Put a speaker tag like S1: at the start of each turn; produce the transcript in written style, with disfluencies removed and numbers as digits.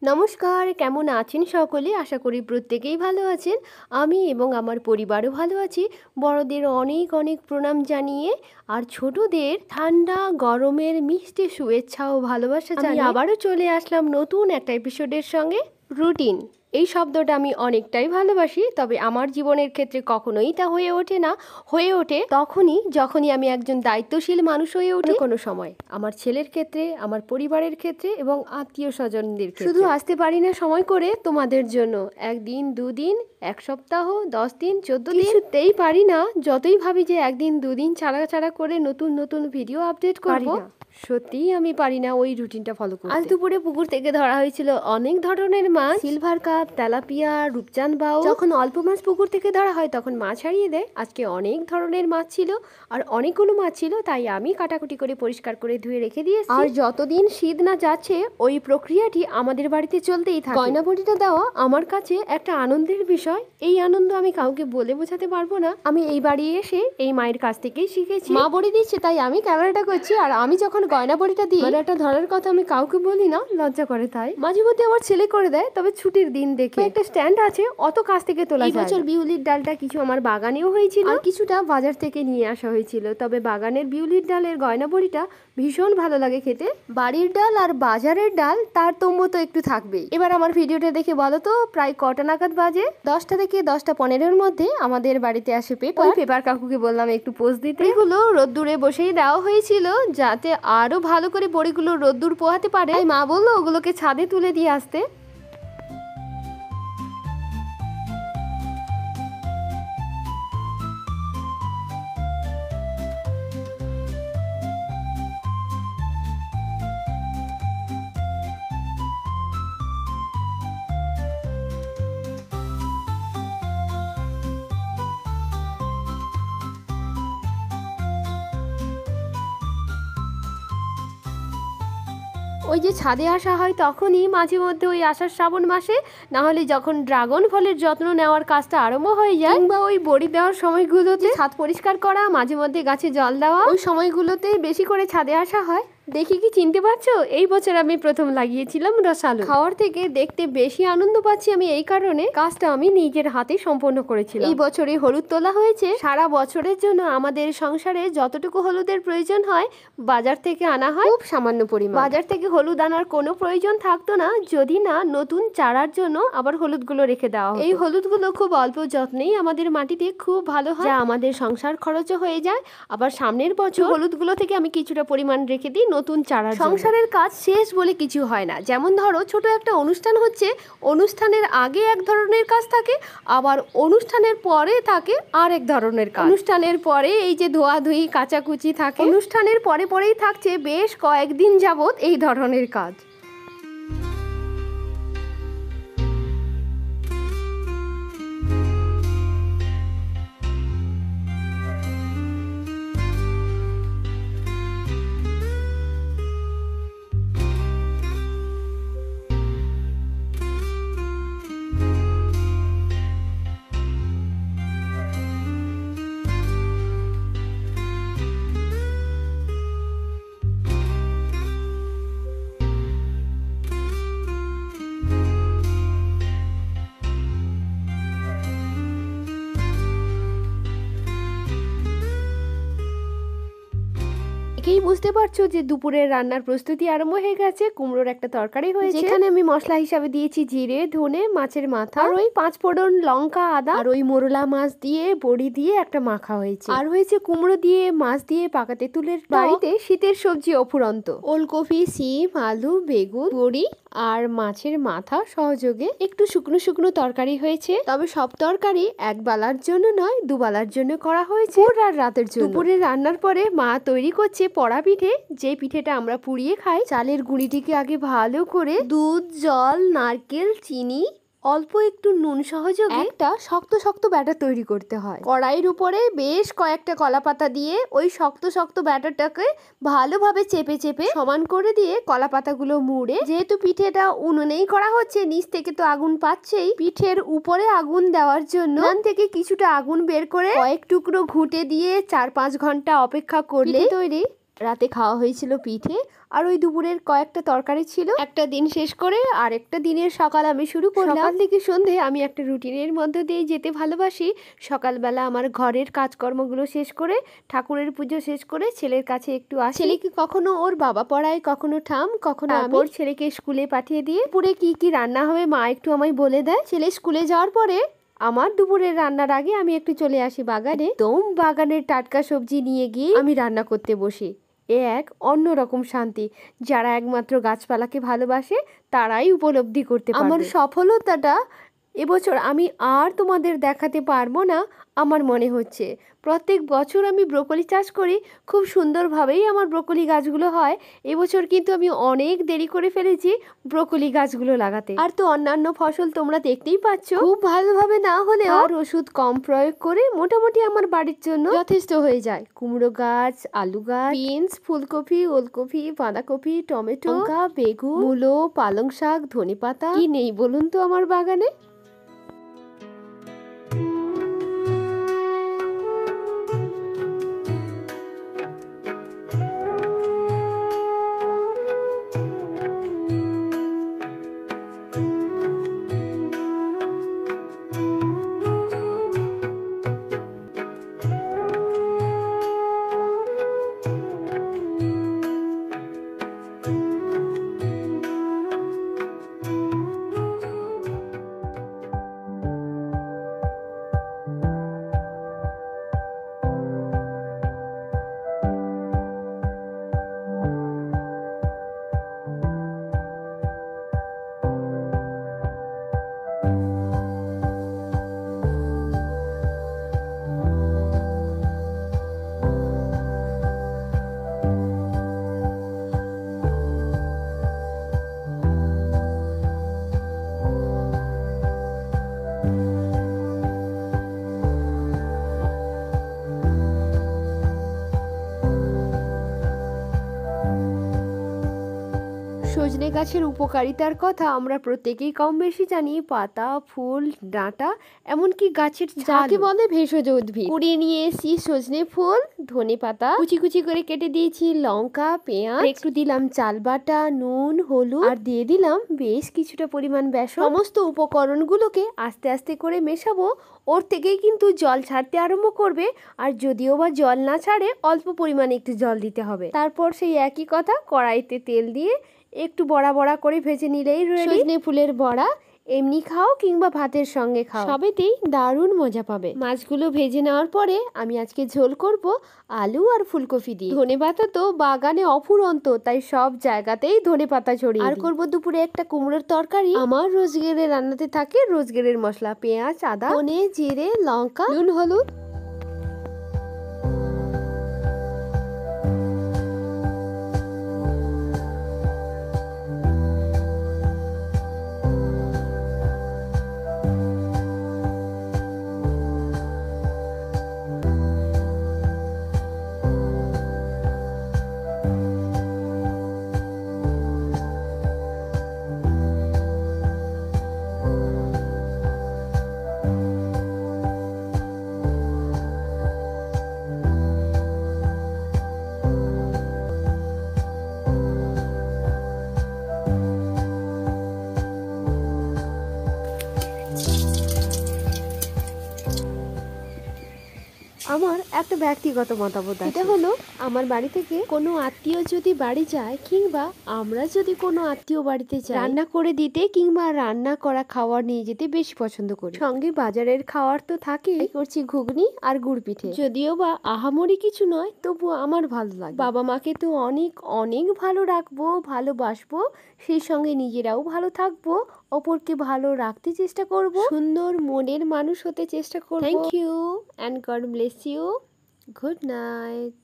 S1: নমস্কার, কেমন আছেন সকলে? আশা করি প্রত্যেকেই ভালো আছেন। আমি এবং আমার পরিবারও ভালো আছি। বড়দের অনেক অনেক প্রণাম জানিয়ে আর ছোটদের ঠান্ডা গরমের মিষ্টি শুভেচ্ছা ও ভালোবাসা জানিয়ে আবারও চলে আসলাম নতুন একটা এপিসোডের সঙ্গে। রুটিন এই শব্দটা আমি অনেকটাই ভালোবাসি, তবে আমার জীবনের ক্ষেত্রে কখনোই তা হয়ে ওঠে না। হয়ে ওঠে যখনই আমি একজন দায়িত্বশীল মানুষ হয়ে উঠি। কোনো সময় আমার ছেলের ক্ষেত্রে, আমার পরিবারের ক্ষেত্রে এবং আত্মীয় স্বজনদের ক্ষেত্রে। শুধু আসতে পারি না সময় করে তোমাদের জন্য, একদিন, দুদিন, এক সপ্তাহ, 10 দিন, 14 দিন, কিছুতেই পারি না। যতই ভাবি যে একদিন দুদিন ছাড়া ছাড়া করে নতুন নতুন ভিডিও আপডেট করবো, সত্যিই আমি পারি না ওই রুটিনটা ফলো করতে। আজ দুপুরে পুকুর থেকে ধরা হয়েছিল অনেক ধরনের মাছ, সিলভার কাপ, তেলাপিয়া, রূপচাঁদ বাউ। যখন অল্প মাছ পুকুর থেকে ধরা হয় তখন মাছ হারিয়ে দেয়। আজকে অনেক ধরনের মাছ ছিল আর অনেকগুলো মাছ ছিল, তাই আমি কাটাকুটি করে পরিষ্কার করে ধুয়ে রেখে দিয়েছি। আর যতদিন শীত না যাচ্ছে ওই প্রক্রিয়াটি আমাদের বাড়িতে চলতেই থাকে। গয়নাবটিটা দেওয়া আমার কাছে একটা আনন্দের বিষয়। এই আনন্দ আমি কাউকে বলে বোঝাতে পারবো না। আমি এই বাড়ি এসে এই মায়ের কাছ থেকেই শিখেছি। মা বড়ি দিচ্ছে তাই আমি ক্যামেরাটা করছি, আর আমি যখন গয়না বড়িটা দিই, গয়নাটা ধরার কথা আমি কাউকে বলি না, লজ্জা করে। তাই মাঝে মধ্যে আমার ছেলে করে দেয়, তবে ছুটির দিন দেখে। একটা স্ট্যান্ড আছে, অত কাছ থেকে তোলা যায়। এই বছর বিউলির ডালটা কিছু আমার বাগানেও হয়েছিল আর কিছুটা বাজার থেকে নিয়ে আসা হয়েছিল। তবে বাগানের বিউলির ডালের গয়না বড়িটা ভীষণ ভালো লাগে খেতে। বাড়ির ডাল আর বাজারের ডাল তারতম্য তো একটু থাকবেই। এবার আমার ভিডিওটা দেখে বলো তো প্রায় কটা নাগাদ বাজে? 10টা থেকে 10টা 15-এর মধ্যে আমাদের বাড়িতে আসে পেপার। ওই পেপার কাকুকে বললাম একটু পোস্ট দিতে। এগুলো রোদ্দুরে বসেই দেওয়া হয়েছিল যাতে আরো ভালো করে বড়িগুলো রোদ্দুর পোহাতে পারে। মা বললো ওগুলোকে ছাদে তুলে দিয়ে আসতে। ওই যে ছাদে আসা হয় তখনই, মাঝে মধ্যে ওই আষাঢ় শ্রাবণ মাসে, না হলে যখন ড্রাগন ফলের যত্ন নেওয়ার কাজটা আরম্ভ হয়ে যায়, কিংবা ওই বড়ি দেওয়ার সময়গুলোতে ছাদ পরিষ্কার করা, মাঝে মধ্যে গাছে জল দেওয়া, ওই সময়গুলোতেই বেশি করে ছাদে আসা হয়। দেখি কি চিনতে পারছো? এই বছর আমি প্রথম লাগিয়েছিলাম রসালো। খাওয়ার থেকে দেখতে বেশি আনন্দ পাচ্ছি আমি এই কারণে, কাজটা আমি নিজের হাতে সম্পন্ন করেছিলাম। এই বছরে হলুদ তোলা হয়েছে। সারা বছরের জন্য আমাদের সংসারে যতটুকু হলুদের প্রয়োজন হয় বাজার থেকে আনা হয় খুব সামান্য পরিমাণ। বাজার থেকে হলুদ আনার কোনো প্রয়োজন থাকতো না যদি না নতুন চারার জন্য আবার হলুদগুলো রেখে দেওয়া হয়। এই হলুদগুলো খুব অল্প যত্নেই আমাদের মাটিতে খুব ভালো হয়, যা আমাদের সংসার খরচও হয়ে যায়। আবার সামনের বছর হলুদগুলো থেকে আমি কিছুটা পরিমাণ রেখে দিই নতুন চারা। সংসারের কাজ শেষ বলে কিছু হয় না। যেমন ধরো ছোট একটা অনুষ্ঠান হচ্ছে, অনুষ্ঠানের আগে এক ধরনের কাজ থাকে, আবার অনুষ্ঠানের পরে থাকে আর এক ধরনের কাজ। অনুষ্ঠানের পরে এই যে ধোয়াধুয়ি কাচাকুচি থাকে, অনুষ্ঠানের পরে পরেই থাকছে বেশ কয়েকদিন যাবত এই ধরনের কাজ। দেখেই বুঝতে পারছো যে দুপুরের রান্নার প্রস্তুতি আরম্ভ হয়ে গেছে। কুমড়োর একটা তরকারি হয়েছে, যেখানে আমি মশলা হিসাবে দিয়েছি জিরে, ধনে, মাছের মাথা, আর ওই 5 ফোড়ন, লঙ্কা, আদা, আর ওই মোরলা মাছ দিয়ে বড়ি দিয়ে একটা মাখা হয়েছে। আর হয়েছে কুমড়ো দিয়ে মাছ দিয়ে পাকা তেঁতুলের। বাড়িতে শীতের সবজি অফুরন্ত, ওলকপি, সিম, আলু, বেগুন, বড়ি আর মাছের মাথা সহযোগে একটু শুকনো শুকনো তরকারি হয়েছে। তবে সব তরকারি এক বেলার জন্য নয়, দুবেলার জন্য করা হয়েছে, আর রাতের জন্য। দুপুরের রান্নার পরে মা তৈরি করছে পড়া পিঠে, যে পিঠেটা আমরা পুড়িয়ে খাই। চালের গুঁড়িটিকে আগে ভালো করে দুধ, জল, নারকেল, চিনি, অল্প একটু নুন সহযোগে একটা শক্ত শক্ত ব্যাটার তৈরি করতে হয়। কড়াইয়ের উপরে বেশ কয়েকটা কলা পাতা দিয়ে ওই শক্ত শক্ত ব্যাটারটাকে ভালোভাবে চেপে চেপে সমান করে দিয়ে কলা পাতাগুলো মুড়ে, যেহেতু পিঠেটা উনুনেই করা হচ্ছে নিচ থেকে তো আগুন পাচ্ছেই, পিঠের উপরে আগুন দেওয়ার জন্য উনান থেকে কিছুটা আগুন বের করে কয়েক টুকরো ঘুঁটে দিয়ে 4-5 ঘন্টা অপেক্ষা করলে তৈরি রাতে খাওয়া হয়েছিল পিঠে, আর ওই দুপুরের কয়েকটা তরকারি ছিল। একটা দিন শেষ করে আরেকটা দিনের সকাল আমি শুরু করলাম। সকাল থেকে সন্ধে আমি একটা রুটিনের মধ্যে দিয়ে যেতে ভালোবাসি। সকালবেলা আমার ঘরের কাজকর্মগুলো শেষ করে, ঠাকুরের পুজো শেষ করে ছেলের কাছে একটু আসি। ছেলেকে কখনো ওর বাবা পড়ায়, কখনো ঠাম, কখনো তারপর ছেলেকে স্কুলে পাঠিয়ে দিয়ে দুপুরে কি কি রান্না হবে মা একটু আমায় বলে দেয়। ছেলে স্কুলে যাওয়ার পরে আমার দুপুরের রান্নার আগে আমি একটু চলে আসি বাগানে। একদম বাগানের টাটকা সবজি নিয়ে গিয়ে আমি রান্না করতে বসি। এ এক অন্যরকম শান্তি, যারা একমাত্র গাছপালাকে ভালোবাসে তারাই উপলব্ধি করতে পারবে। আমার সফলতাটা এবছর আমি আর তোমাদের দেখাতে পারবো না আমার মনে হচ্ছে। প্রত্যেক বছর আমি ব্রোকলি চাষ করি, খুব সুন্দরভাবেই আমার ব্রোকলি গাছগুলো হয়। এবছর কিন্তু আমি অনেক দেরি করে ফেলেছি ব্রোকলি গাছগুলো লাগাতে। আর তো অন্যান্য ফসল তোমরা দেখতেই পাচ্ছ, খুব ভালোভাবে না হলেও আর ওষুধ কম প্রয়োগ করে মোটামুটি আমার বাড়ির জন্য যথেষ্ট হয়ে যায়। কুমড়ো গাছ, আলু গাছ, বিনস, ফুলকপি, ওলকপি, বাঁধাকপি, টমেটো, লঙ্কা, বেগুন, মূলো, পালং শাক, ধনেপাতা, কি নেই বলুন তো আমার বাগানে। সজনে গাছের উপকারিতার কথা আমরা প্রত্যেকেই কম বেশি জানি। পাতা, ফুল, ডাঁটা, এমনকি গাছের যাকে বলে ভেষজ উদ্ভিদ। কুড়িয়ে নিয়ে এসেছি সজনে ফুল, ধনেপাতা কুচি কুচি করে কেটে দিয়েছি, লঙ্কা, পেঁয়াজ, একটু দিলাম চাল বাটা, নুন, হলুদ, আর দিয়ে দিলাম বেশ কিছুটা পরিমাণ বেসন। সমস্ত উপকরণগুলোকে আস্তে আস্তে করে মেশাবো। ওর থেকেই কিন্তু জল ছাড়তে আরম্ভ করবে, আর যদিও বা জল না ছাড়ে অল্প পরিমাণে একটু জল দিতে হবে। তারপর সেই একই কথা, কড়াইতে তেল দিয়ে একটু বড়া বড়া করে ভেজে নিলেই রেডি। সজনে ফুলের বড়া এমনি খাও কিংবা ভাতের সঙ্গে খাও, সবেতেই দারুণ মজা পাবে। মাছগুলো ভেজে নেওয়ার পরে আমি আজকে ঝোল করব আলু আর ফুলকপি দিয়ে। ধনেপাতা তো বাগানে অফুরন্ত, তাই সব জায়গাতেই ধনেপাতা ছড়িয়ে। আর করব দুপুরে একটা কুমড়োর তরকারি। আমার রোজগেরের রান্নাতে থাকে রোজগেরের মশলা, পেঁয়াজ, আদা, ধনে, জিরে, লঙ্কা, নুন, হলুদ। আমার একটা ব্যক্তিগত মতামত আছে, এটা হলো আমার বাড়ি থেকে কোনো আত্মীয় যদি বাড়ি যায় কিংবা আমরা যদি কোনো আত্মীয় বাড়িতে যাই, রান্না করে দিতে কিংবা রান্না করা খাবার নিয়ে যেতে বেশি পছন্দ করি। সঙ্গে বাজারের খাবার তো থাকে, করছি ঘুগনি আর গুড় পিঠে। যদিও বা আহামরি কিছু নয়, তবু আমার ভালো লাগে। বাবা মাকে তো অনেক অনেক ভালো রাখবো, ভালোবাসবো, সেই সঙ্গে নিজেরাও ভালো থাকবো, অপরকে ভালো রাখতে চেষ্টা করব, সুন্দর মনের মানুষ হতে চেষ্টা করব। Thank you and God bless you. Good night.